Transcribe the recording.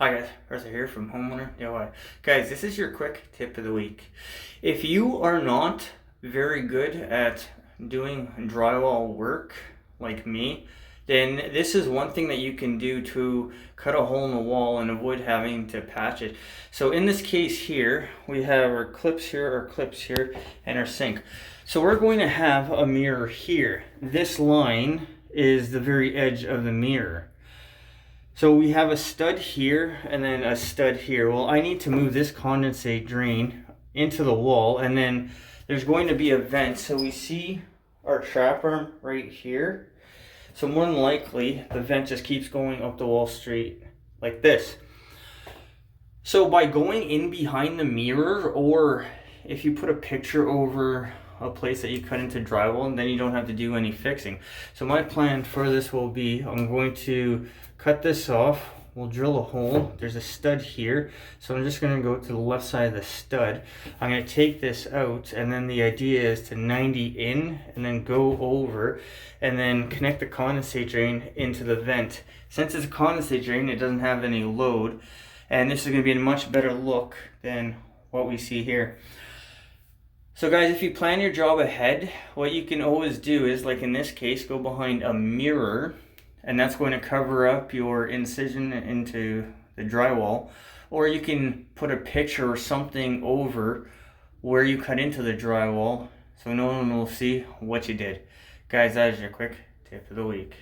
Hi guys, Arthur here from Homeowner DIY. Guys, this is your quick tip of the week. If you are not very good at doing drywall work like me, then this is one thing that you can do to cut a hole in the wall and avoid having to patch it. So in this case here, we have our clips here, and our sink. So we're going to have a mirror here. This line is the very edge of the mirror. So we have a stud here and then a stud here. Well, I need to move this condensate drain into the wall, and then there's going to be a vent. So we see our trap arm right here. So more than likely the vent just keeps going up the wall straight like this. So by going in behind the mirror, or if you put a picture over a place that you cut into drywall, and then you don't have to do any fixing. So my plan for this will be, I'm going to cut this off. We'll drill a hole. There's a stud here, so I'm just going to go to the left side of the stud. I'm going to take this out, and then the idea is to 90 in and then go over and then connect the condensate drain into the vent. Since it's a condensate drain, it doesn't have any load, and this is going to be a much better look than what we see here. So guys, if you plan your job ahead, what you can always do is, like in this case, go behind a mirror, and that's going to cover up your incision into the drywall. Or you can put a picture or something over where you cut into the drywall so no one will see what you did. Guys, that is your quick tip of the week.